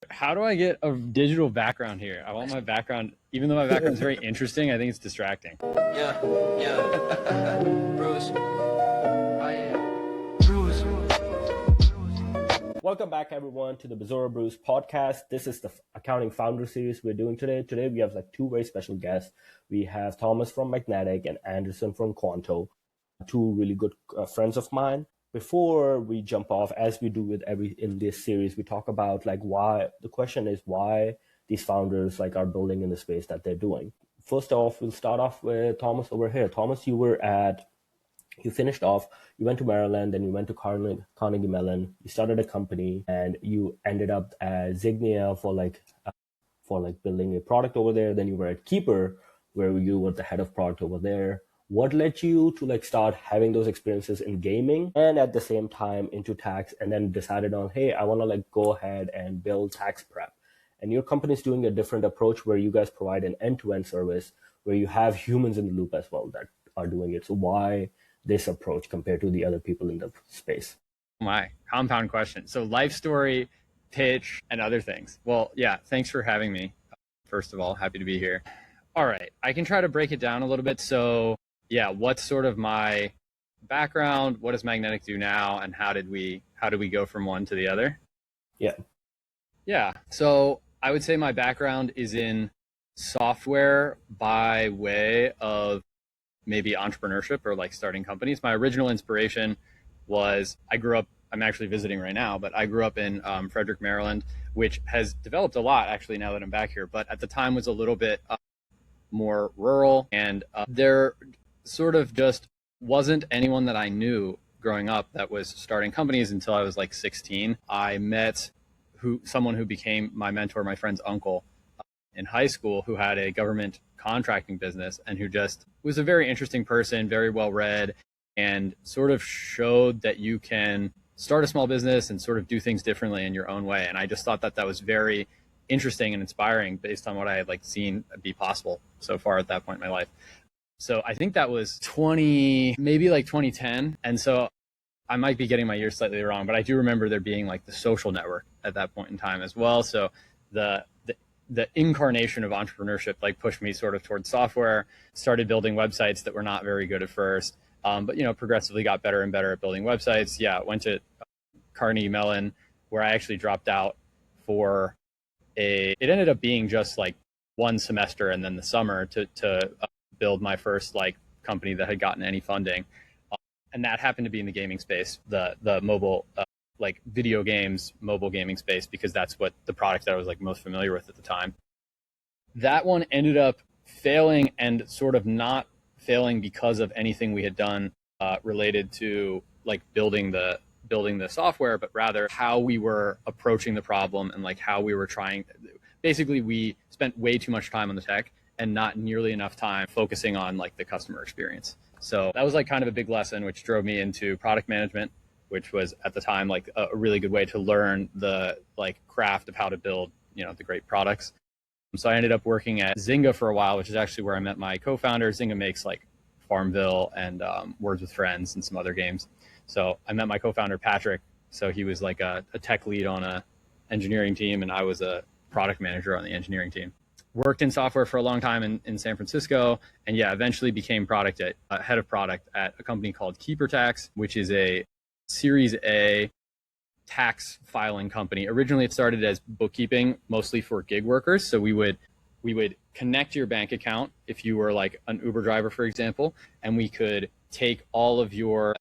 How do I get a digital background here? I want my background, even though my background is very interesting, I think it's distracting. Yeah, yeah. Bruce. Bruce. Welcome back, everyone, to the Bizarro Brews podcast. This is the accounting founder series we're doing today. Today, we have two very special guests. We have Thomas from Magnetic and Anderson from Quanto, two really good friends of mine. Before we jump off, as we do with in this series, we talk about why. The question is why these founders are building in the space that they're doing. First off, we'll start off with Thomas over here. Thomas, you finished off, you went to Maryland, then you went to Carnegie Mellon, you started a company, and you ended up at Zynga for building a product over there. Then you were at Keeper, where you were the head of product over there. What led you to start having those experiences in gaming and at the same time into tax, and then decided on, hey, I want to go ahead and build tax prep? And your company's doing a different approach where you guys provide an end-to-end service where you have humans in the loop as well that are doing it. So why this approach compared to the other people in the space? My compound question. So life story, pitch, and other things. Well, yeah, thanks for having me. First of all, happy to be here. All right, I can try to break it down a little bit. So yeah, what's sort of my background? What does Magnetic do now? And how did we go from one to the other? Yeah. So I would say my background is in software by way of maybe entrepreneurship or starting companies. My original inspiration was I'm actually visiting right now, but I grew up in Frederick, Maryland, which has developed a lot actually now that I'm back here, but at the time was a little bit more rural, and there sort of just wasn't anyone that I knew growing up that was starting companies until I was 16. I met someone who became my mentor, my friend's uncle, in high school, who had a government contracting business and who just was a very interesting person, very well read, and sort of showed that you can start a small business and sort of do things differently in your own way. And I just thought that was very interesting and inspiring based on what I had seen be possible so far at that point in my life. So I think that was 2010. And so I might be getting my years slightly wrong, but I do remember there being the social network at that point in time as well. So the incarnation of entrepreneurship pushed me sort of towards software, started building websites that were not very good at first, but progressively got better and better at building websites. Yeah, went to Carnegie Mellon, where I actually dropped out for it ended up being just one semester and then the summer to build my first company that had gotten any funding. And that happened to be in the gaming space, the mobile video games, mobile gaming space, because that's what the product that I was most familiar with at the time. That one ended up failing, and sort of not failing because of anything we had done related to building the software, but rather how we were approaching the problem and how we were trying. Basically, we spent way too much time on the tech and not nearly enough time focusing on the customer experience. So that was kind of a big lesson, which drove me into product management, which was at the time a really good way to learn the craft of how to build the great products. So I ended up working at Zynga for a while, which is actually where I met my co-founder. Zynga makes Farmville and Words with Friends and some other games. So I met my co-founder Patrick. So he was a tech lead on a engineering team, and I was a product manager on the engineering team. Worked in software for a long time in San Francisco, and eventually became head of product at a company called Keeper Tax, which is a Series A tax filing company. Originally, it started as bookkeeping, mostly for gig workers. So we would connect your bank account if you were an Uber driver, for example, and we could take all of your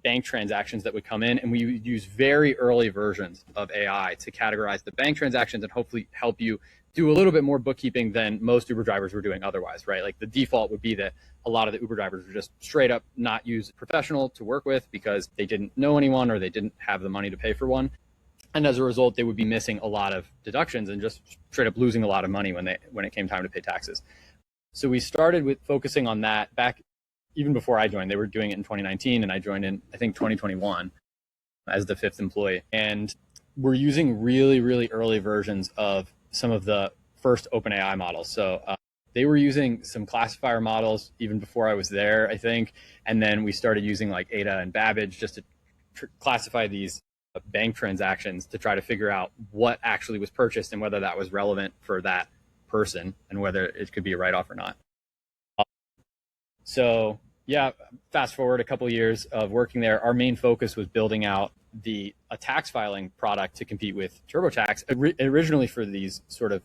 bank transactions that would come in, and we would use very early versions of AI to categorize the bank transactions and hopefully help you do a little bit more bookkeeping than most Uber drivers were doing otherwise, right? The default would be that a lot of the Uber drivers would just straight up not use a professional to work with because they didn't know anyone or they didn't have the money to pay for one. And as a result, they would be missing a lot of deductions and just straight up losing a lot of money when it came time to pay taxes. So we started with focusing on that back even before I joined. They were doing it in 2019, and I joined in, I think, 2021 as the 5th employee. And we're using really, really early versions of some of the first OpenAI models. So they were using some classifier models even before I was there, I think. And then we started using Ada and Babbage just to classify these bank transactions to try to figure out what actually was purchased and whether that was relevant for that person and whether it could be a write-off or not. So yeah, fast forward a couple of years of working there, our main focus was building out a tax filing product to compete with TurboTax, originally for these sort of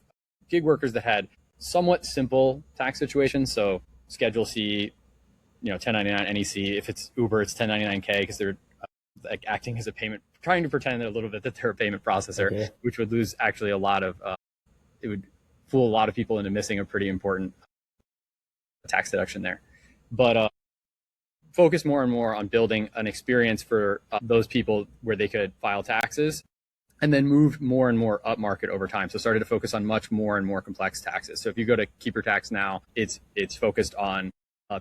gig workers that had somewhat simple tax situations. So Schedule C, 1099 NEC. If it's Uber, it's 1099K because they're like acting as a payment, trying to pretend a little bit that they're a payment processor, which would lose actually a lot of, it would fool a lot of people into missing a pretty important tax deduction there. But focus more and more on building an experience for those people where they could file taxes, and then moved more and more upmarket over time. So started to focus on much more and more complex taxes. So if you go to Keep Your Tax now, it's focused on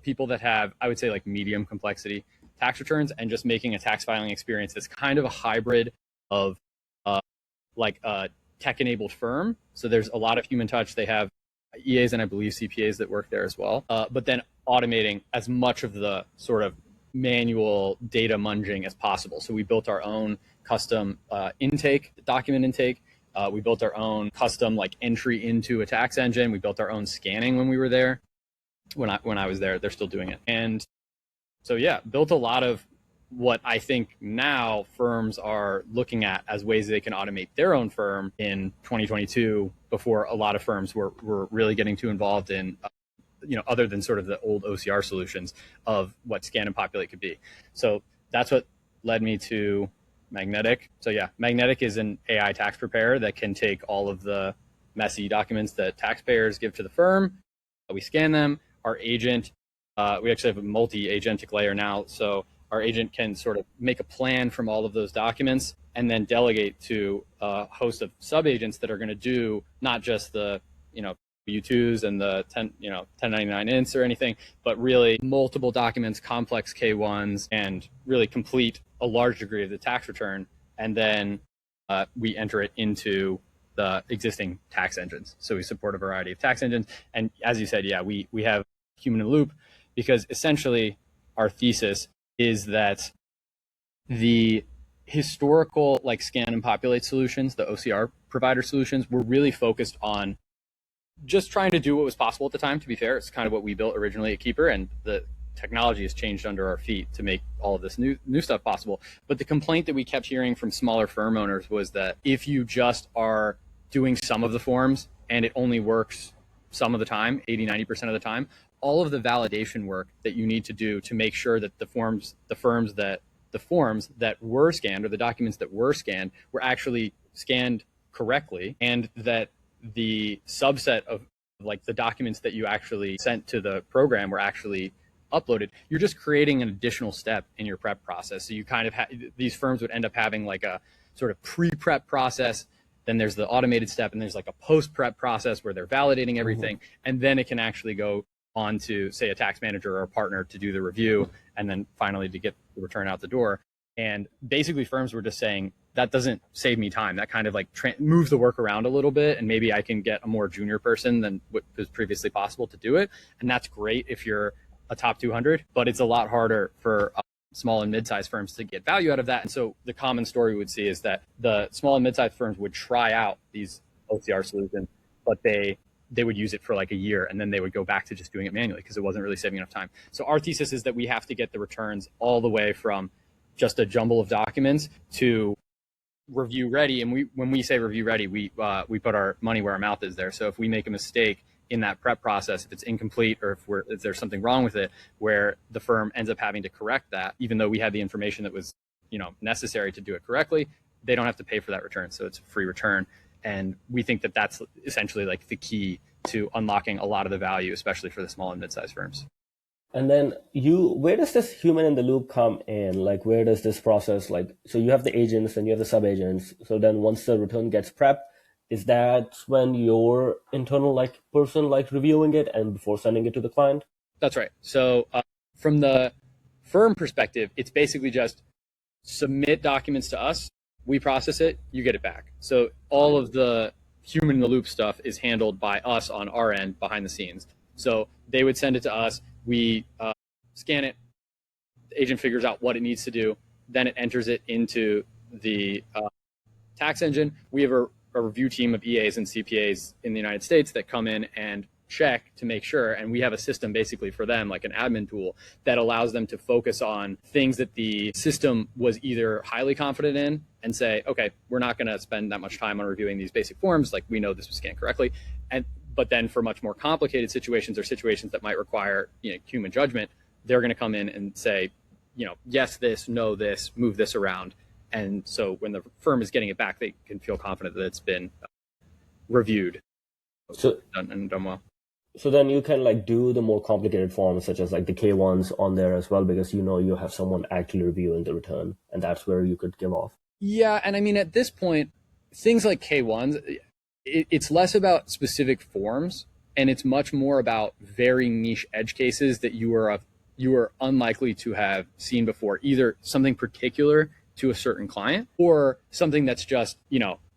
people that have, I would say, like medium complexity tax returns, and just making a tax filing experience that's kind of a hybrid of like a tech-enabled firm. So there's a lot of human touch. They have EAs and I believe CPAs that work there as well. But then automating as much of the sort of manual data munging as possible. So we built our own custom document intake. We built our own custom like entry into a tax engine. We built our own scanning when we were there. When I was there, they're still doing it. And so yeah, built a lot of what I think now firms are looking at as ways they can automate their own firm in 2022, before a lot of firms were really getting too involved in, other than sort of the old OCR solutions of what Scan and Populate could be. So that's what led me to Magnetic. So yeah, Magnetic is an AI tax preparer that can take all of the messy documents that taxpayers give to the firm. We scan them. Our agent, we actually have a multi-agentic layer now. So our agent can sort of make a plan from all of those documents and then delegate to a host of sub-agents that are going to do not just the, U2s and the 1099 ints or anything, but really multiple documents, complex K1s, and really complete a large degree of the tax return. And then we enter it into the existing tax engines. So we support a variety of tax engines. And as you said, yeah, we have human in the loop, because essentially our thesis is that the historical like Scan and Populate solutions, the OCR provider solutions, were really focused on just trying to do what was possible at the time. To be fair, it's kind of what we built originally at Keeper, and the technology has changed under our feet to make all of this new stuff possible. But the complaint that we kept hearing from smaller firm owners was that if you just are doing some of the forms and it only works some of the time, 80-90% of the time, all of the validation work that you need to do to make sure that the forms that were scanned, or the documents that were scanned, were actually scanned correctly, and that the subset of like the documents that you actually sent to the program were actually uploaded, you're just creating an additional step in your prep process. So you kind of these firms would end up having like a sort of pre-prep process. Then there's the automated step, and there's like a post-prep process where they're validating everything. And then it can actually go on to, say, a tax manager or a partner to do the review, and then finally to get the return out the door. And basically firms were just saying, that doesn't save me time. That kind of like moves the work around a little bit, and maybe I can get a more junior person than what was previously possible to do it. And that's great if you're a top 200, but it's a lot harder for small and mid-sized firms to get value out of that. And so the common story we would see is that the small and mid-sized firms would try out these OCR solutions, but they would use it for like a year, and then they would go back to just doing it manually because it wasn't really saving enough time. So our thesis is that we have to get the returns all the way from just a jumble of documents to review ready. And when we say review ready, we put our money where our mouth is there. So if we make a mistake in that prep process, if it's incomplete, or if there's something wrong with it, where the firm ends up having to correct that, even though we had the information that was necessary to do it correctly, they don't have to pay for that return. So it's a free return. And we think that that's essentially like the key to unlocking a lot of the value, especially for the small and mid-sized firms. And then where does this human in the loop come in? Like, where does this process, so you have the agents and you have the sub-agents. So then once the return gets prepped, is that when your internal person reviewing it and before sending it to the client? That's right. So from the firm perspective, it's basically just submit documents to us. We process it, you get it back. So all of the human in the loop stuff is handled by us on our end behind the scenes. So they would send it to us. We scan it. The agent figures out what it needs to do. Then it enters it into the tax engine. We have a review team of EAs and CPAs in the United States that come in and check to make sure. And we have a system basically for them, like an admin tool that allows them to focus on things that the system was either highly confident in and say, okay, we're not going to spend that much time on reviewing these basic forms. Like we know this was scanned correctly. But then for much more complicated situations or situations that might require, human judgment, they're going to come in and say, yes, this, no, this, move this around. And so when the firm is getting it back, they can feel confident that it's been reviewed and done well. So then you can like do the more complicated forms such as like the K1s on there as well, because you have someone actually reviewing the return, and that's where you could give off. Yeah, and I mean at this point, things like K1s, it's less about specific forms, and it's much more about very niche edge cases that you are unlikely to have seen before, either something particular to a certain client or something that's just,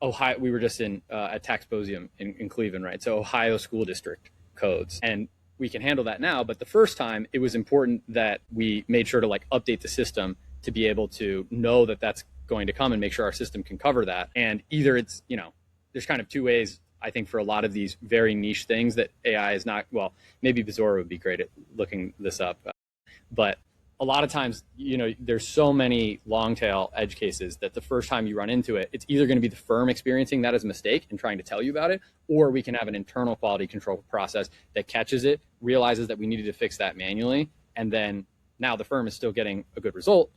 Ohio. We were just in at Taxposium in Cleveland, right? So Ohio school district codes, and we can handle that now. But the first time, it was important that we made sure to like update the system to be able to know that that's going to come and make sure our system can cover that. And either it's, there's kind of two ways, I think, for a lot of these very niche things that AI is not, well, maybe Bezora would be great at looking this up. But a lot of times, there's so many long tail edge cases that the first time you run into it, it's either going to be the firm experiencing that as a mistake and trying to tell you about it, or we can have an internal quality control process that catches it, realizes that we needed to fix that manually, and then now the firm is still getting a good result,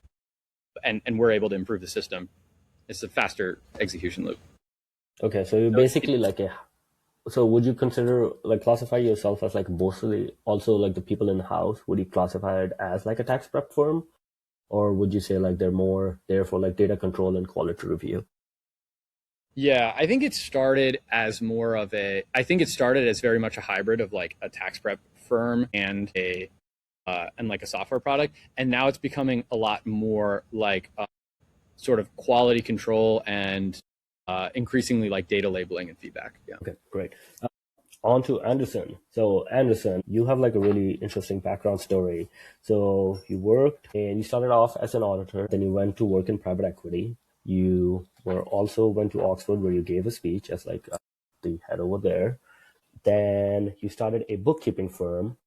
and we're able to improve the system. It's a faster execution loop. Okay, so you're basically so would you consider like classify yourself as like mostly also like the people in the house? Would you classify it as like a tax prep firm, or would you say like they're more there for like data control and quality review? Yeah, I think it started as very much a hybrid of like a tax prep firm and like a software product, and now it's becoming a lot more like sort of quality control and increasingly like data labeling and feedback. Yeah. Okay, great. On to Anderson. So Anderson, you have like a really interesting background story. So you worked and you started off as an auditor, then you went to work in private equity. You also went to Oxford where you gave a speech as like the head over there. Then you started a bookkeeping firm.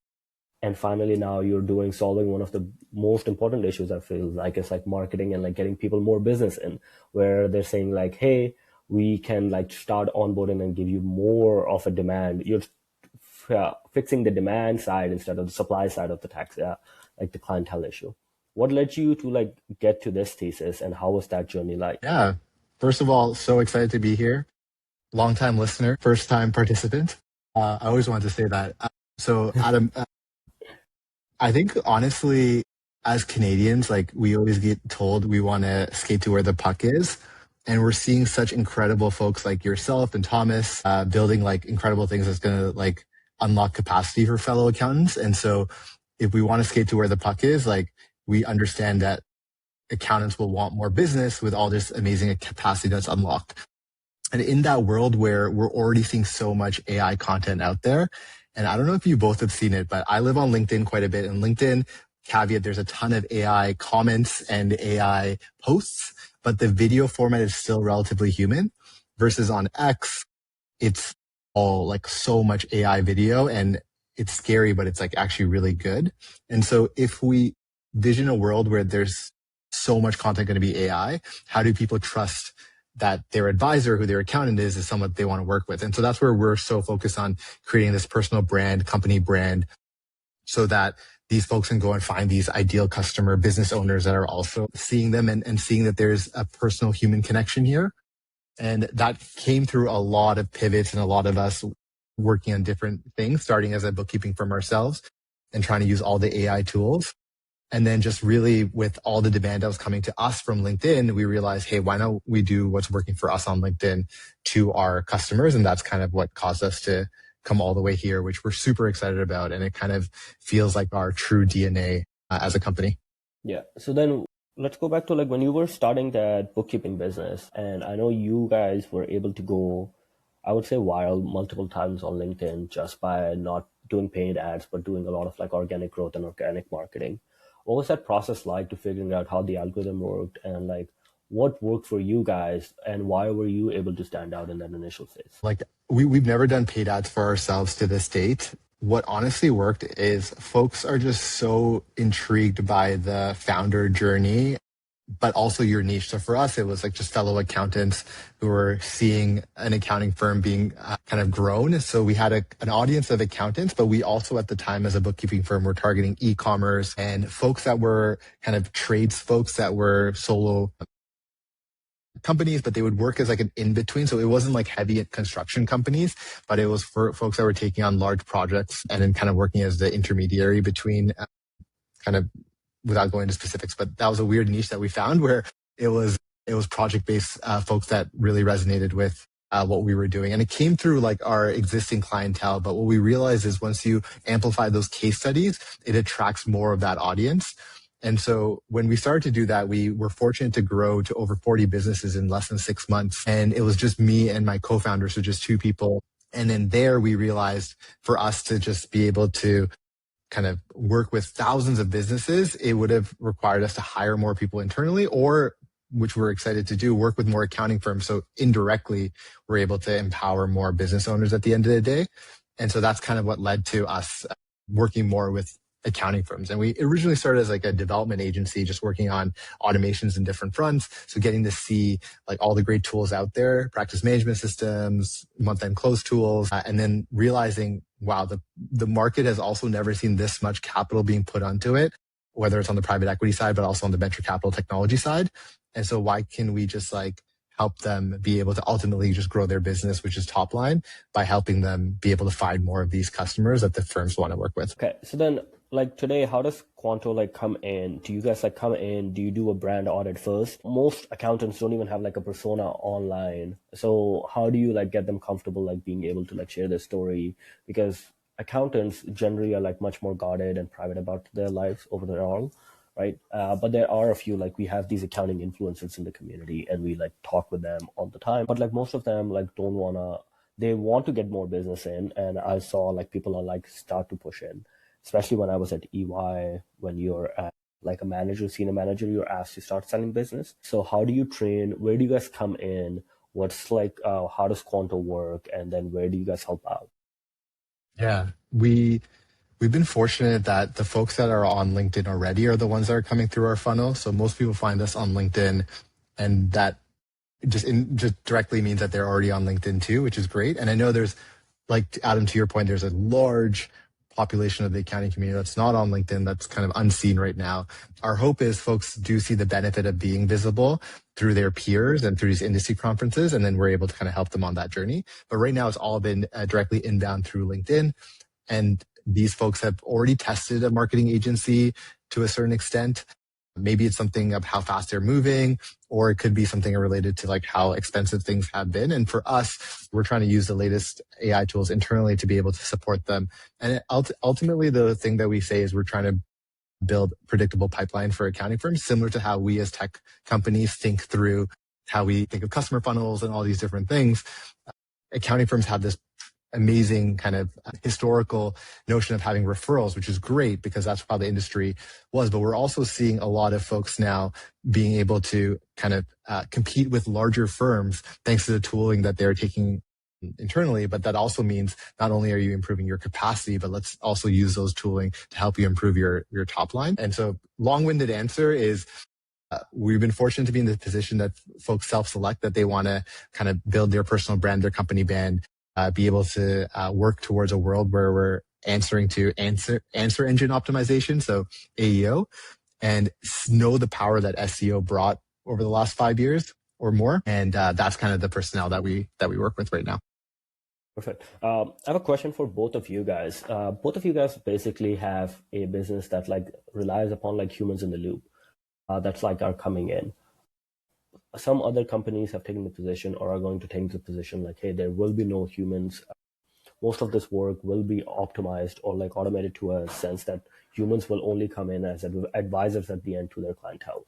And finally, now you're solving one of the most important issues, I feel like, it's like marketing and like getting people more business in, where they're saying like, hey, we can like start onboarding and give you more of a demand. You're fixing the demand side instead of the supply side of the tax, like the clientele issue. What led you to like get to this thesis, and how was that journey like? Yeah. First of all, so excited to be here. Long-time listener, first-time participant. I always wanted to say that. So Adam, I think honestly, as Canadians, like we always get told we want to skate to where the puck is. And we're seeing such incredible folks like yourself and Thomas building like incredible things that's going to like unlock capacity for fellow accountants. And so if we want to skate to where the puck is, like we understand that accountants will want more business with all this amazing capacity that's unlocked. And in that world where we're already seeing so much AI content out there, and I don't know if you both have seen it, but I live on LinkedIn quite a bit. And LinkedIn, caveat, there's a ton of AI comments and AI posts, but the video format is still relatively human, versus on X, it's all like so much AI video, and it's scary, but it's like actually really good. And so if we vision a world where there's so much content going to be AI, how do people trust that their advisor, who their accountant is someone they want to work with? And so that's where we're so focused on creating this personal brand, company brand, so that these folks can go and find these ideal customer business owners that are also seeing them and seeing that there's a personal human connection here. And that came through a lot of pivots and a lot of us working on different things, starting as a bookkeeping firm ourselves and trying to use all the AI tools. And then just really with all the demand that was coming to us from LinkedIn, we realized, hey, why don't we do what's working for us on LinkedIn to our customers? And that's kind of what caused us to come all the way here, which we're super excited about. And it kind of feels like our true DNA as a company. Yeah. So then let's go back to like when you were starting that bookkeeping business. And I know you guys were able to go, I would say, viral multiple times on LinkedIn just by not doing paid ads, but doing a lot of like organic growth and organic marketing. What was that process like to figuring out how the algorithm worked, and like what worked for you guys and why were you able to stand out in that initial phase? Like we've never done paid ads for ourselves to this date. What honestly worked is folks are just so intrigued by the founder journey, but also your niche. So for us, it was like just fellow accountants who were seeing an accounting firm being kind of grown. So we had an audience of accountants, but we also at the time as a bookkeeping firm were targeting e-commerce and folks that were kind of trades folks that were solo companies, but they would work as like an in-between. So it wasn't like heavy construction companies, but it was for folks that were taking on large projects and then kind of working as the intermediary between kind of, without going into specifics, but that was a weird niche that we found where it was project-based folks that really resonated with what we were doing. And it came through like our existing clientele. But what we realized is once you amplify those case studies, it attracts more of that audience. And so when we started to do that, we were fortunate to grow to over 40 businesses in less than 6 months. And it was just me and my co-founder, so just two people. And then there we realized for us to just be able to kind of work with thousands of businesses, it would have required us to hire more people internally or, which we're excited to do, work with more accounting firms. So indirectly, we're able to empower more business owners at the end of the day. And so that's kind of what led to us working more with accounting firms. And we originally started as like a development agency, just working on automations in different fronts. So getting to see like all the great tools out there, practice management systems, month-end close tools, and then realizing, wow, the market has also never seen this much capital being put onto it, whether it's on the private equity side, but also on the venture capital technology side. And so why can we just like help them be able to ultimately just grow their business, which is top line, by helping them be able to find more of these customers that the firms want to work with. Okay, so then like today, how does Quanto like come in? Do you guys like come in? Do you do a brand audit first? Most accountants don't even have like a persona online. So how do you like get them comfortable like being able to like share their story? Because accountants generally are like much more guarded and private about their lives overall, right? But there are a few, like we have these accounting influencers in the community and we like talk with them all the time. But like most of them like don't wanna, they want to get more business in. And I saw like people are like start to push in, especially when I was at EY, when you're at like a manager, senior manager, you're asked to start selling business. So how do you train? Where do you guys come in? What's like, how does Quanto work? And then where do you guys help out? Yeah, we've been fortunate that the folks that are on LinkedIn already are the ones that are coming through our funnel. So most people find us on LinkedIn, and that just directly means that they're already on LinkedIn too, which is great. And I know there's, like Adam, to your point, there's a large population of the accounting community that's not on LinkedIn, that's kind of unseen right now. Our hope is folks do see the benefit of being visible through their peers and through these industry conferences, and then we're able to kind of help them on that journey. But right now it's all been directly inbound through LinkedIn. And these folks have already tested a marketing agency to a certain extent. Maybe it's something of how fast they're moving, or it could be something related to like how expensive things have been. And for us, we're trying to use the latest AI tools internally to be able to support them. And ultimately, the thing that we say is we're trying to build predictable pipeline for accounting firms, similar to how we as tech companies think through how we think of customer funnels and all these different things. Accounting firms have this amazing kind of historical notion of having referrals, which is great because that's how the industry was. But we're also seeing a lot of folks now being able to kind of compete with larger firms thanks to the tooling that they're taking internally. But that also means not only are you improving your capacity, but let's also use those tooling to help you improve your top line. And so long-winded answer is we've been fortunate to be in the position that folks self-select that they want to kind of build their personal brand, their company brand, be able to work towards a world where we're answering to answer engine optimization, so AEO, and know the power that SEO brought over the last 5 years or more. And that's kind of the personnel that we work with right now. Perfect. I have a question for both of you guys. Both of you guys basically have a business that like relies upon like humans in the loop. That's like are coming in. Some other companies have taken the position or are going to take the position like, hey, there will be no humans. Most of this work will be optimized or like automated to a sense that humans will only come in as advisors at the end to their clientele.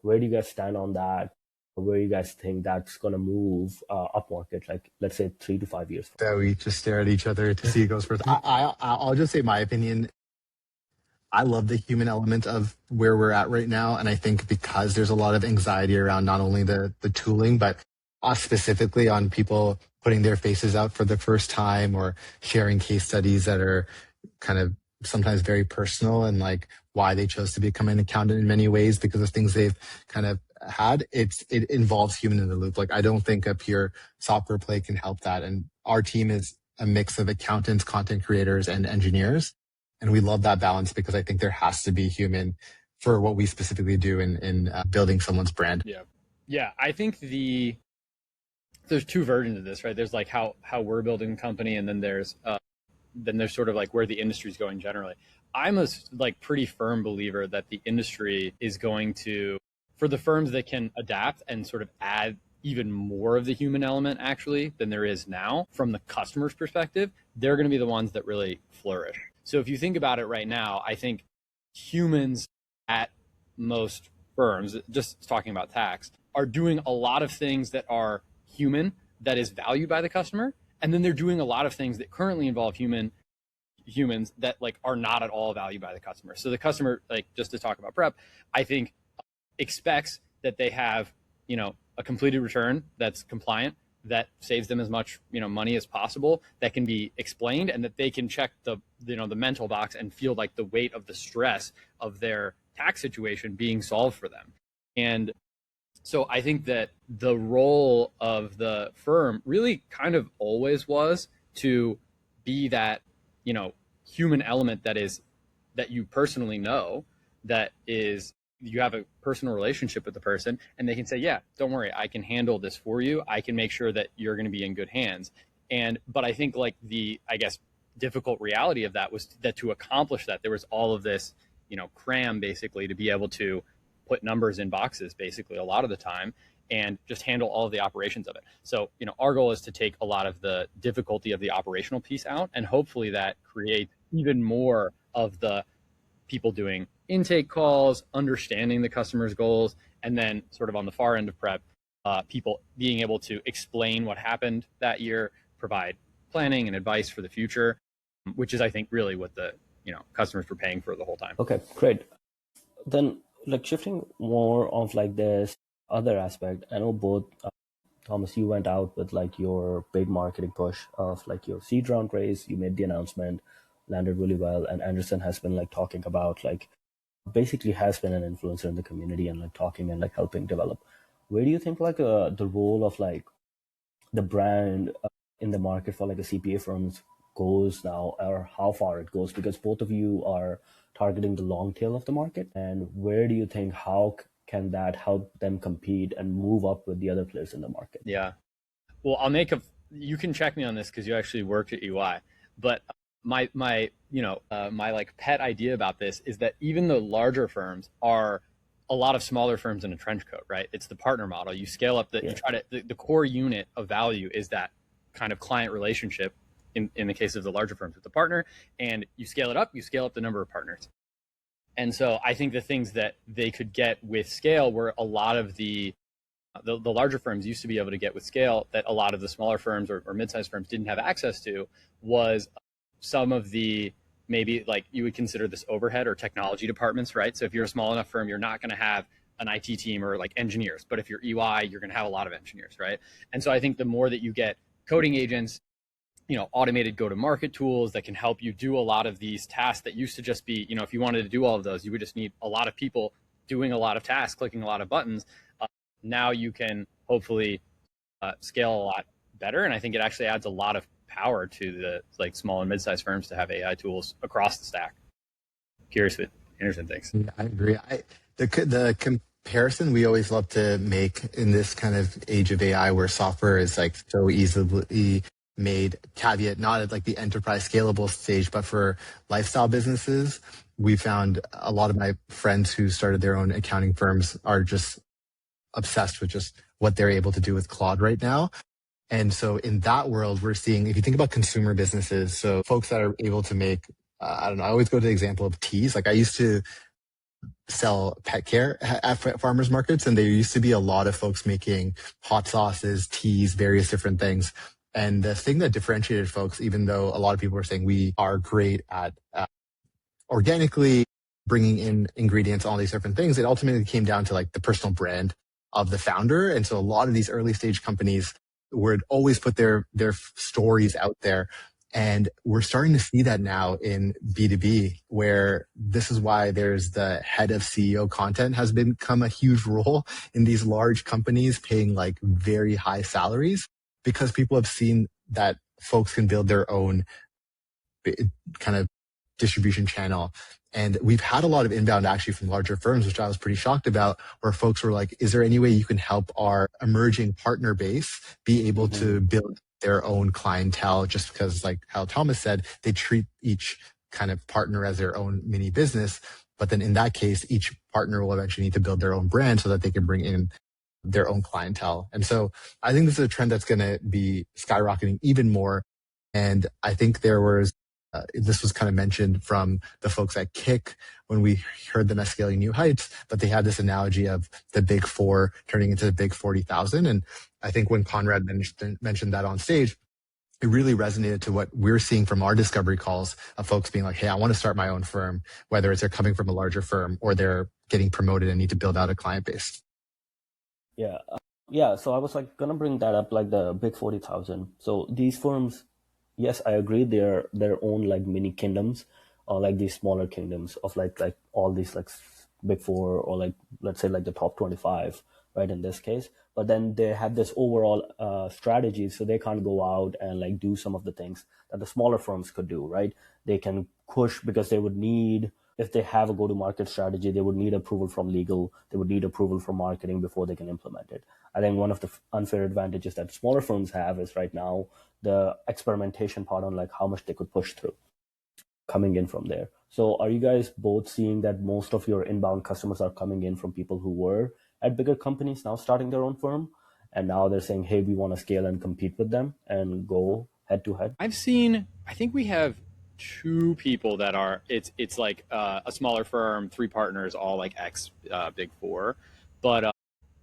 Where do you guys stand on that? Where do you guys think that's going to move up market, like let's say 3 to 5 years? So we just stare at each other to see who goes first. I'll just say my opinion. I love the human element of where we're at right now. And I think because there's a lot of anxiety around not only the tooling, but us specifically on people putting their faces out for the first time or sharing case studies that are kind of sometimes very personal and like why they chose to become an accountant in many ways because of things they've kind of had. It involves human in the loop. Like I don't think a pure software play can help that. And our team is a mix of accountants, content creators, and engineers. And we love that balance because I think there has to be human for what we specifically do in building someone's brand. Yeah. I think there's two versions of this, right? There's like how we're building a company, and then there's sort of like where the industry is going generally. I'm a like pretty firm believer that the industry is going to, for the firms that can adapt and sort of add even more of the human element actually than there is now from the customer's perspective, they're going to be the ones that really flourish. So if you think about it right now, I think humans at most firms, just talking about tax, are doing a lot of things that are human, that is valued by the customer. And then they're doing a lot of things that currently involve humans that like are not at all valued by the customer. So the customer, like just to talk about prep, I think expects that they have, a completed return that's compliant, that saves them as much, money as possible, that can be explained, and that they can check the mental box and feel like the weight of the stress of their tax situation being solved for them. And so I think that the role of the firm really kind of always was to be that, human element that you personally know, that is, you have a personal relationship with the person, and they can say, yeah, don't worry, I can handle this for you. I can make sure that you're going to be in good hands. But I think like difficult reality of that was that to accomplish that, there was all of this, cram basically to be able to put numbers in boxes basically a lot of the time and just handle all of the operations of it. So, our goal is to take a lot of the difficulty of the operational piece out, and hopefully that creates even more of the people doing intake calls, understanding the customer's goals, and then sort of on the far end of prep, people being able to explain what happened that year, provide planning and advice for the future, which is, I think, really what the customers were paying for the whole time. Okay, great. Then like shifting more of like this other aspect, I know both Thomas, you went out with like your big marketing push of like your seed round raise, you made the announcement, landed really well, and Anderson has been like talking about like basically has been an influencer in the community and like talking and like helping develop. Where do you think like the role of like the brand in the market for like the CPA firms goes now, or how far it goes? Because both of you are targeting the long tail of the market, and where do you think how can that help them compete and move up with the other players in the market? Yeah, well, you can check me on this because you actually worked at EY, but my like pet idea about this is that even the larger firms are a lot of smaller firms in a trench coat, right? It's the partner model. You scale up you try to, the core unit of value is that kind of client relationship in the case of the larger firms with the partner, and you scale up the number of partners. And so I think the things that they could get with scale were a lot of the larger firms used to be able to get with scale that a lot of the smaller firms or mid-sized firms didn't have access to, was some of the, maybe like you would consider this overhead or technology departments, right? So if you're a small enough firm, you're not going to have an IT team or like engineers, but if you're EY, you're going to have a lot of engineers, right? And so I think the more that you get coding agents, automated go-to-market tools that can help you do a lot of these tasks that used to just be, if you wanted to do all of those, you would just need a lot of people doing a lot of tasks, clicking a lot of buttons. Now you can hopefully scale a lot better. And I think it actually adds a lot of power to the like small and mid-sized firms to have AI tools across the stack. Curious what Anderson thinks. Yeah, I agree. The comparison we always love to make in this kind of age of AI where software is like so easily made, caveat not at like the enterprise scalable stage, but for lifestyle businesses, we found a lot of my friends who started their own accounting firms are just obsessed with just what they're able to do with Claude right now. And so in that world, we're seeing, if you think about consumer businesses, so folks that are able to make, I don't know, I always go to the example of teas. Like I used to sell pet care at farmers markets, and there used to be a lot of folks making hot sauces, teas, various different things. And the thing that differentiated folks, even though a lot of people were saying we are great at organically bringing in ingredients, all these different things, it ultimately came down to like the personal brand of the founder. And so a lot of these early stage companies would always put their stories out there. And we're starting to see that now in B2B, where this is why there's the head of CEO content has become a huge role in these large companies paying like very high salaries, because people have seen that folks can build their own kind of distribution channel. And we've had a lot of inbound actually from larger firms, which I was pretty shocked about, where folks were like, is there any way you can help our emerging partner base be able to build their own clientele? Just because, like how Thomas said, they treat each kind of partner as their own mini business. But then in that case, each partner will eventually need to build their own brand so that they can bring in their own clientele. And so I think this is a trend that's going to be skyrocketing even more. And I think this was kind of mentioned from the folks at Kick when we heard them at Scaling New Heights, but they had this analogy of the big four turning into the big 40,000. And I think when Conrad mentioned that on stage, it really resonated to what we're seeing from our discovery calls of folks being like, hey, I want to start my own firm, whether it's they're coming from a larger firm or they're getting promoted and need to build out a client base. Yeah. Yeah. So I was like going to bring that up, like the big 40,000. So these firms, yes, I agree. They're their own like mini kingdoms, or like these smaller kingdoms of like all these like big four, or like, let's say like the top 25, right? In this case, but then they have this overall strategy. So they can't go out and like do some of the things that the smaller firms could do, right? They can push because they would need, if they have a go-to-market strategy, they would need approval from legal, they would need approval from marketing before they can implement it. I think one of the unfair advantages that smaller firms have is right now the experimentation part on like how much they could push through coming in from there. So are you guys both seeing that most of your inbound customers are coming in from people who were at bigger companies now starting their own firm, and now they're saying, hey, we want to scale and compete with them and go head to head? I think we have two people that are, it's like a smaller firm, three partners, all like ex big four. But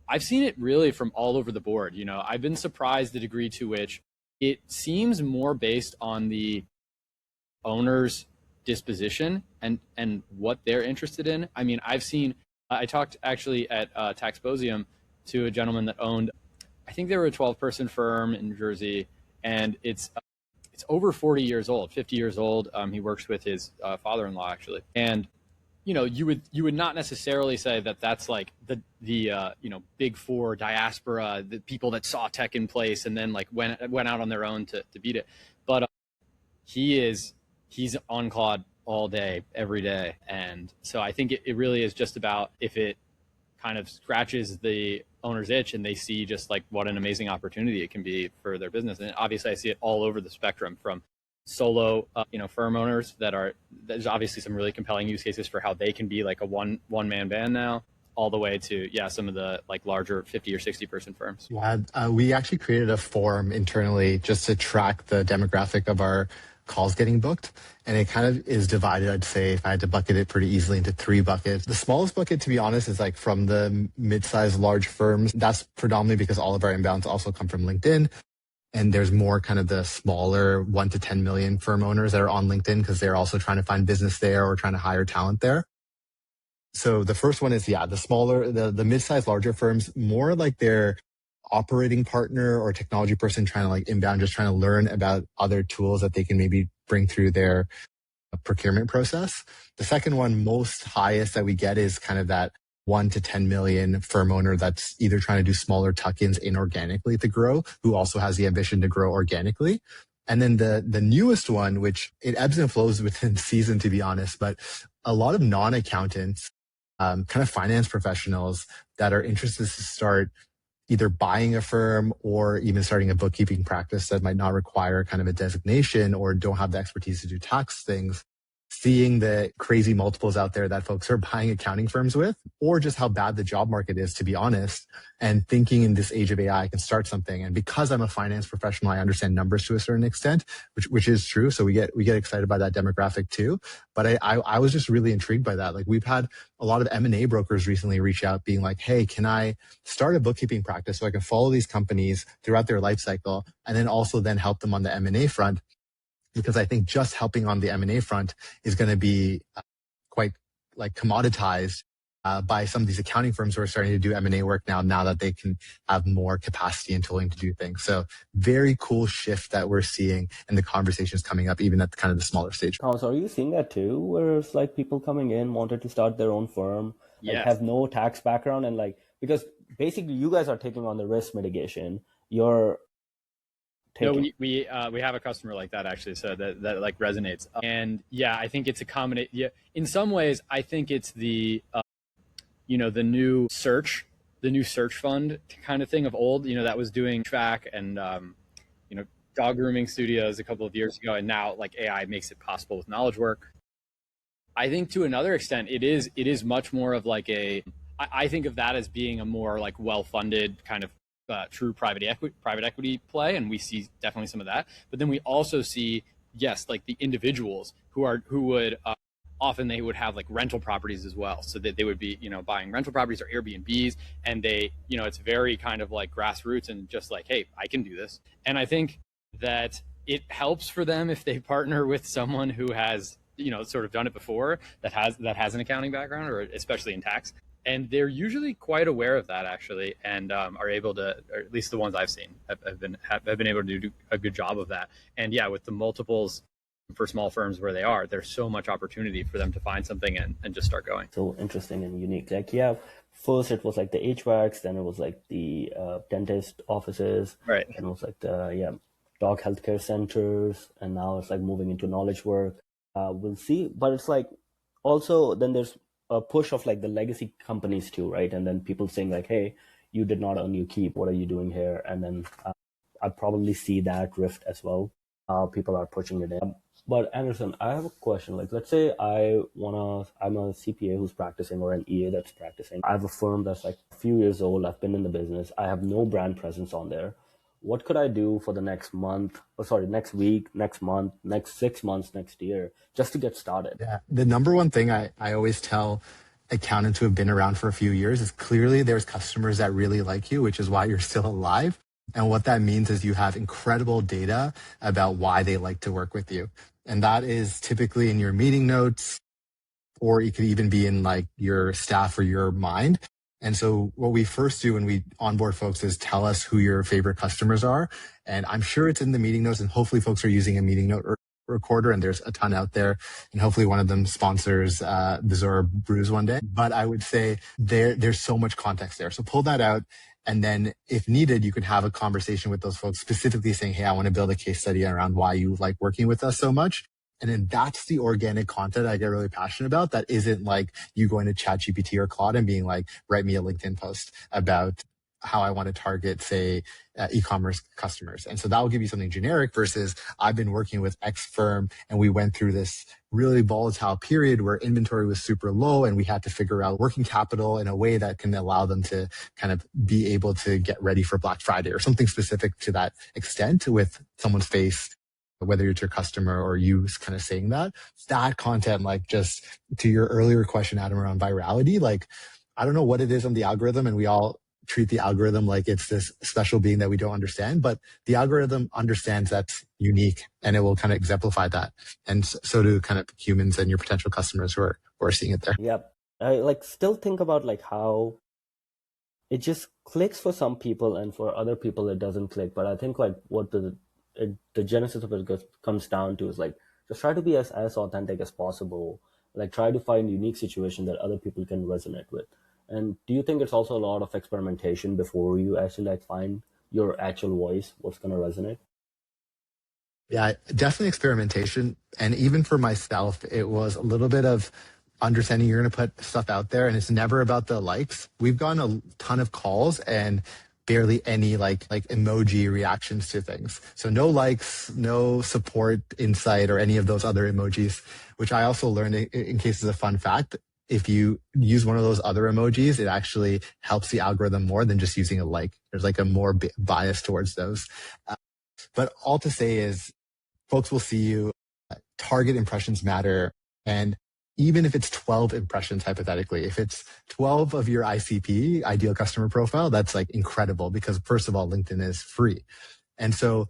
I've seen it really from all over the board. You know, I've been surprised the degree to which it seems more based on the owner's disposition and what they're interested in. I mean, I talked actually at Taxposium to a gentleman that owned, I think they were a 12-person firm in New Jersey, and it's over 40 years old, 50 years old. He works with his father-in-law actually. And you know, you would not necessarily say that that's like the big four diaspora, the people that saw tech in place and then like went out on their own to beat it. But he's on Claude all day, every day. And so I think it really is just about if it kind of scratches the owner's itch and they see just like what an amazing opportunity it can be for their business. And obviously I see it all over the spectrum, from solo firm owners there's obviously some really compelling use cases for how they can be like a one man band now, all the way to some of the like larger 50 or 60 person firms. Yeah, we actually created a form internally just to track the demographic of our calls getting booked, and it kind of is divided, I'd say, if I had to bucket it pretty easily, into three buckets. The smallest bucket, to be honest, is like from the mid-sized large firms. That's predominantly because all of our inbounds also come from LinkedIn. And there's more kind of the smaller 1 to 10 million firm owners that are on LinkedIn because they're also trying to find business there or trying to hire talent there. So the first one is, the smaller, the mid-sized larger firms, more like their operating partner or technology person trying to like inbound, just trying to learn about other tools that they can maybe bring through their procurement process. The second one, most highest that we get, is kind of that 1 to 10 million firm owner that's either trying to do smaller tuck-ins inorganically to grow, who also has the ambition to grow organically. And then the newest one, which it ebbs and flows within season, to be honest, but a lot of non-accountants, kind of finance professionals that are interested to start either buying a firm or even starting a bookkeeping practice that might not require kind of a designation or don't have the expertise to do tax things, seeing the crazy multiples out there that folks are buying accounting firms with, or just how bad the job market is, to be honest, and thinking in this age of AI, I can start something. And because I'm a finance professional, I understand numbers to a certain extent, which is true. So we get excited by that demographic too. But I was just really intrigued by that. Like, we've had a lot of M&A brokers recently reach out being like, hey, can I start a bookkeeping practice so I can follow these companies throughout their life cycle and then also then help them on the M&A front? Because I think just helping on the M&A front is going to be quite like commoditized by some of these accounting firms who are starting to do M&A work now that they can have more capacity and tooling to do things. So very cool shift that we're seeing and the conversations coming up even at kind of the smaller stage. Thomas, are you seeing that too, where it's like people coming in, wanted to start their own firm, like Yes. have no tax background, and like, because basically you guys are taking on the risk mitigation. You're No, taking. we have a customer like that actually, so that like resonates. And yeah, I think it's a combination. Yeah, in some ways, I think it's the the new search fund kind of thing of old, that was doing track and dog grooming studios a couple of years ago, and now like AI makes it possible with knowledge work. I think to another extent, it is much more of like I think of that as being a more like well-funded kind of true private equity play, and we see definitely some of that. But then we also see, yes, like the individuals who would often they would have like rental properties as well, so that they would be buying rental properties or Airbnbs, and they it's very kind of like grassroots and just like, hey, I can do this. And I think that it helps for them if they partner with someone who has sort of done it before, that has an accounting background, or especially in tax. And they're usually quite aware of that actually, and are able to, or at least the ones I've seen have been able to do a good job of that. And yeah, with the multiples for small firms where they are, there's so much opportunity for them to find something and just start going. So interesting and unique. Like, yeah, first it was like the HVACs, then it was like the dentist offices, Right. and it was like the dog healthcare centers, and now it's like moving into knowledge work. We'll see, but it's like also then there's a push of like the legacy companies too, right? And then people saying like, hey, you did not earn your keep, what are you doing here? And then I probably see that rift as well. People are pushing it in. But Anderson, I have a question. Like, let's say I'm a CPA who's practicing, or an EA that's practicing. I have a firm that's like a few years old. I've been in the business. I have no brand presence on there. What could I do for the next month, next week, next month, next 6 months, next year, just to get started? Yeah. The number one thing I always tell accountants who have been around for a few years is clearly there's customers that really like you, which is why you're still alive. And what that means is you have incredible data about why they like to work with you. And that is typically in your meeting notes, or it could even be in like your staff or your mind. And so what we first do when we onboard folks is tell us who your favorite customers are. And I'm sure it's in the meeting notes, and hopefully folks are using a meeting note recorder, and there's a ton out there, and hopefully one of them sponsors the Zora Brews one day. But I would say there's so much context there. So pull that out. And then if needed, you can have a conversation with those folks specifically saying, hey, I want to build a case study around why you like working with us so much. And then that's the organic content I get really passionate about. That isn't like you going to ChatGPT or Claude and being like, write me a LinkedIn post about how I want to target, say, e-commerce customers. And so that will give you something generic versus I've been working with X firm and we went through this really volatile period where inventory was super low and we had to figure out working capital in a way that can allow them to kind of be able to get ready for Black Friday or something specific to that extent with someone's face, whether it's your customer or you kind of saying that content, like just to your earlier question, Adam, around virality, like, I don't know what it is on the algorithm, and we all treat the algorithm like it's this special being that we don't understand, but the algorithm understands that's unique and it will kind of exemplify that. And so do kind of humans and your potential customers who are seeing it there. Yep. I like still think about like how it just clicks for some people and for other people it doesn't click. But I think like what the genesis of it comes down to is like, just try to be as authentic as possible. Like try to find unique situation that other people can resonate with. And do you think it's also a lot of experimentation before you actually like find your actual voice, what's going to resonate? Yeah, definitely experimentation. And even for myself, it was a little bit of understanding you're going to put stuff out there and it's never about the likes. We've gotten a ton of calls and barely any like emoji reactions to things. So no likes, no support, insight, or any of those other emojis, which I also learned in case of a fun fact. If you use one of those other emojis, it actually helps the algorithm more than just using a like. There's like a more bias towards those. But all to say is folks will see you. Target impressions matter. And even if it's 12 impressions, hypothetically, if it's 12 of your ICP, ideal customer profile, that's like incredible because first of all, LinkedIn is free. And so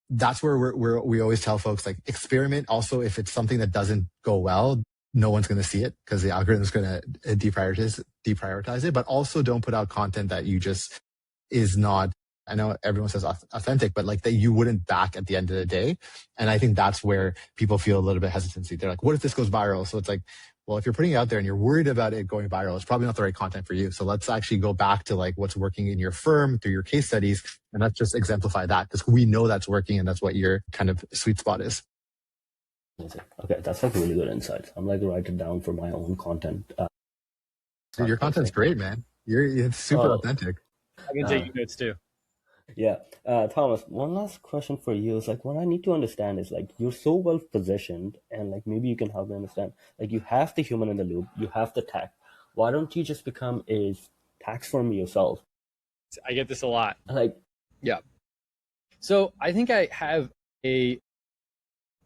that's where we always tell folks like experiment. Also, if it's something that doesn't go well, no one's going to see it because the algorithm is going to deprioritize it, but also don't put out content that you just is not, I know everyone says authentic, but like that you wouldn't back at the end of the day. And I think that's where people feel a little bit hesitancy. They're like, what if this goes viral? So it's like, well, if you're putting it out there and you're worried about it going viral, it's probably not the right content for you. So let's actually go back to like what's working in your firm through your case studies. And let's just exemplify that because we know that's working and that's what your kind of sweet spot is. Okay, that's like really good insights. I'm like write it down for my own content. Dude, your content's great, man. It's super authentic. I can take notes too. Yeah. Thomas, one last question for you is like what I need to understand is like you're so well positioned and like maybe you can help me understand. Like you have the human in the loop, you have the tech. Why don't you just become a tax firm yourself? I get this a lot. Like, yeah. So I think I have a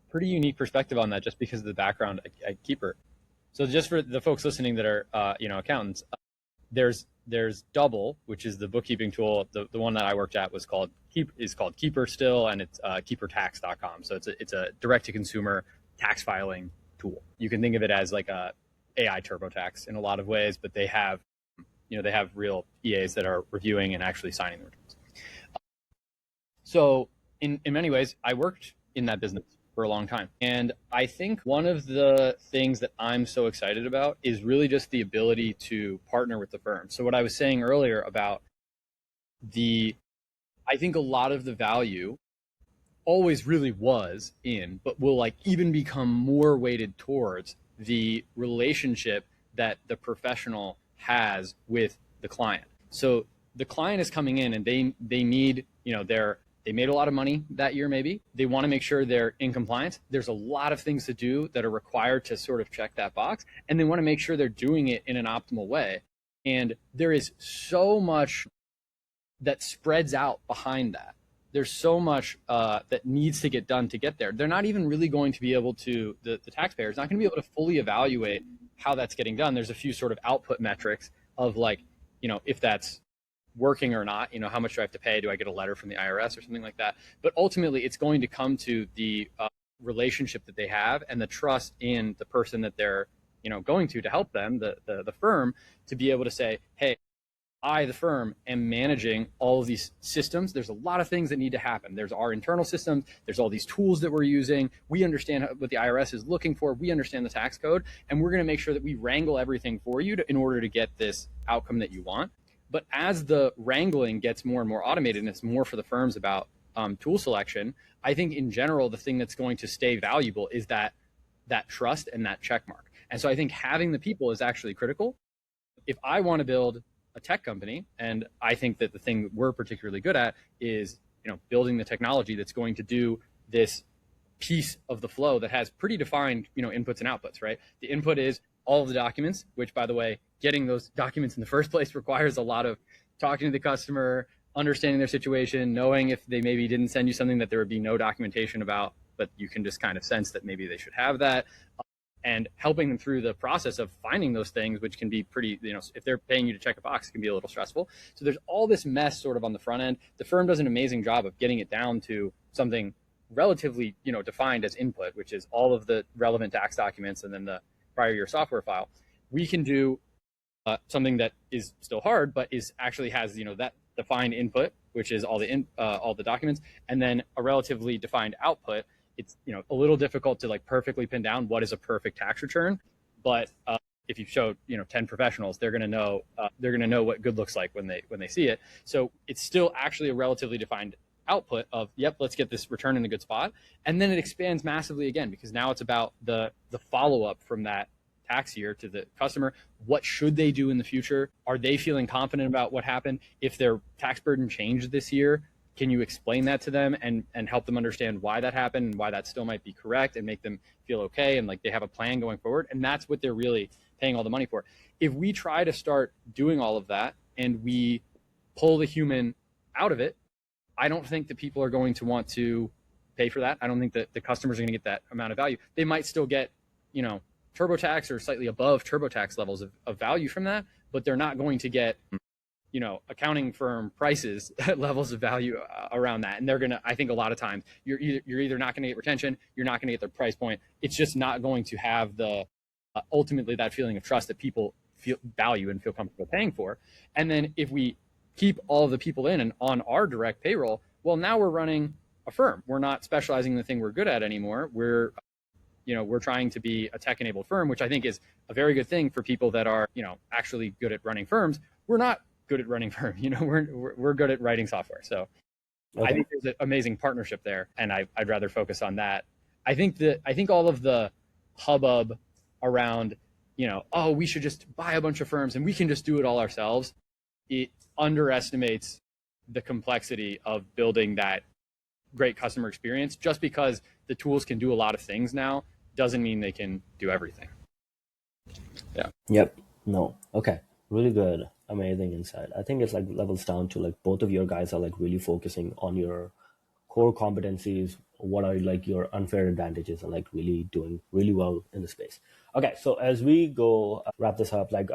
pretty unique perspective on that just because of the background at Keeper. So just for the folks listening that are, accountants, there's Double, which is the bookkeeping tool. The one that I worked at is called Keeper still, and it's keepertax.com. So it's a direct to consumer tax filing tool. You can think of it as like a AI TurboTax in a lot of ways, but they have real EAs that are reviewing and actually signing the returns. So in many ways, I worked in that business for a long time. And I think one of the things that I'm so excited about is really just the ability to partner with the firm. So what I was saying earlier about I think a lot of the value always really was in, but will like even become more weighted towards the relationship that the professional has with the client. So the client is coming in and they need, they made a lot of money that year, maybe. They want to make sure they're in compliance. There's a lot of things to do that are required to sort of check that box. And they want to make sure they're doing it in an optimal way. And there is so much that spreads out behind that. There's so much that needs to get done to get there. They're not even really going to be able to, the taxpayer is not going to be able to fully evaluate how that's getting done. There's a few sort of output metrics of like, if that's working or not, how much do I have to pay? Do I get a letter from the IRS or something like that? But ultimately, it's going to come to the relationship that they have and the trust in the person that they're, going to help them, the firm, to be able to say, hey, I, the firm, am managing all of these systems. There's a lot of things that need to happen. There's our internal systems. There's all these tools that we're using. We understand what the IRS is looking for. We understand the tax code, and we're going to make sure that we wrangle everything for you in order to get this outcome that you want. But as the wrangling gets more and more automated and it's more for the firms about tool selection, I think in general, the thing that's going to stay valuable is that trust and that check mark. And so I think having the people is actually critical. If I want to build a tech company, and I think that the thing that we're particularly good at is, building the technology that's going to do this piece of the flow that has pretty defined, inputs and outputs, right? The input is all of the documents, which, by the way, getting those documents in the first place requires a lot of talking to the customer, understanding their situation, knowing if they maybe didn't send you something that there would be no documentation about, but you can just kind of sense that maybe they should have that, and helping them through the process of finding those things, which can be pretty, if they're paying you to check a box, it can be a little stressful. So there's all this mess sort of on the front end. The firm does an amazing job of getting it down to something relatively, defined as input, which is all of the relevant tax documents and then the prior year software file. We can do something that is still hard, but actually has that defined input, which is all the documents, and then a relatively defined output. It's a little difficult to like perfectly pin down what is a perfect tax return, but if you show 10 professionals, they're gonna know what good looks like when they see it. So it's still actually a relatively defined output of, yep, let's get this return in a good spot, and then it expands massively again because now it's about the follow up from that tax year to the customer. What should they do in the future? Are they feeling confident about what happened? If their tax burden changed this year, can you explain that to them and help them understand why that happened and why that still might be correct and make them feel okay and like they have a plan going forward? And that's what they're really paying all the money for. If we try to start doing all of that and we pull the human out of it, I don't think that people are going to want to pay for that. I don't think that the customers are going to get that amount of value. They might still get, TurboTax or slightly above TurboTax levels of value from that, but they're not going to get, accounting firm prices levels of value around that. And they're going to, I think a lot of times you're either not going to get retention, you're not going to get their price point. It's just not going to have the ultimately that feeling of trust that people feel value and feel comfortable paying for. And then if we keep all of the people in and on our direct payroll, well, now we're running a firm. We're not specializing in the thing we're good at anymore. We're trying to be a tech-enabled firm, which I think is a very good thing for people that are, actually good at running firms. We're not good at running firms. We're good at writing software. So okay. I think there's an amazing partnership there, and I'd rather focus on that. I think all of the hubbub around, we should just buy a bunch of firms and we can just do it all ourselves. It underestimates the complexity of building that great customer experience. Just because the tools can do a lot of things now doesn't mean they can do everything. Yeah. Yep. No. Okay. Really good. Amazing insight. I think it's like levels down to like both of your guys are like really focusing on your core competencies. What are like your unfair advantages and like really doing really well in the space. Okay. So as we go wrap this up, like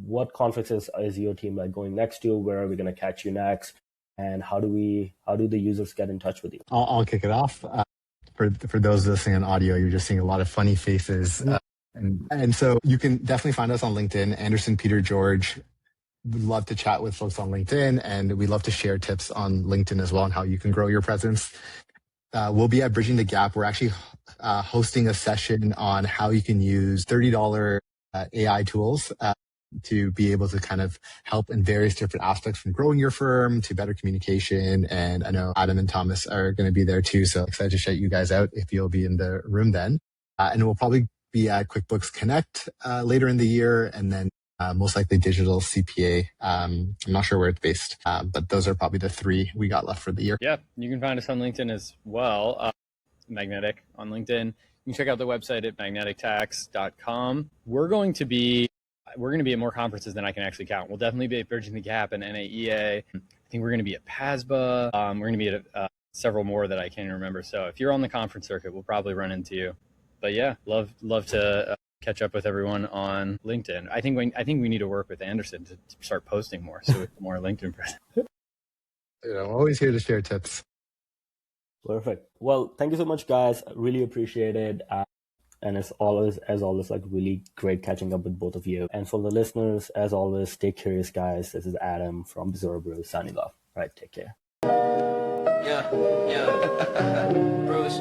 what conferences is your team like going next to? Where are we going to catch you next? And how do the users get in touch with you? I'll kick it off. For those listening on audio, you're just seeing a lot of funny faces. And so you can definitely find us on LinkedIn, Anderson Petergeorge. We'd love to chat with folks on LinkedIn, and we love to share tips on LinkedIn as well and how you can grow your presence. We'll be at Bridging the Gap. We're actually hosting a session on how you can use $30 AI tools to be able to kind of help in various different aspects, from growing your firm to better communication. And I know Adam and Thomas are going to be there too. So excited to shout you guys out if you'll be in the room then. And we'll probably be at QuickBooks Connect later in the year, and then most likely Digital CPA. I'm not sure where it's based, but those are probably the three we got left for the year. Yeah, you can find us on LinkedIn as well. Magnetic on LinkedIn. You can check out the website at magnetictax.com. We're going to be at more conferences than I can actually count. We'll definitely be at Bridging the Gap and NAEA. I think we're going to be at PASBA. We're going to be at several more that I can't remember. So if you're on the conference circuit, we'll probably run into you. But yeah, love to catch up with everyone on LinkedIn. I think we need to work with Anderson to start posting more, so it's more LinkedIn presence. I'm always here to share tips. Perfect. Well, thank you so much, guys. Really appreciate it. And as always, like really great catching up with both of you. And for the listeners, as always, stay curious, guys. This is Adam from Zero Brew signing off. All right, take care. Yeah, Bruce.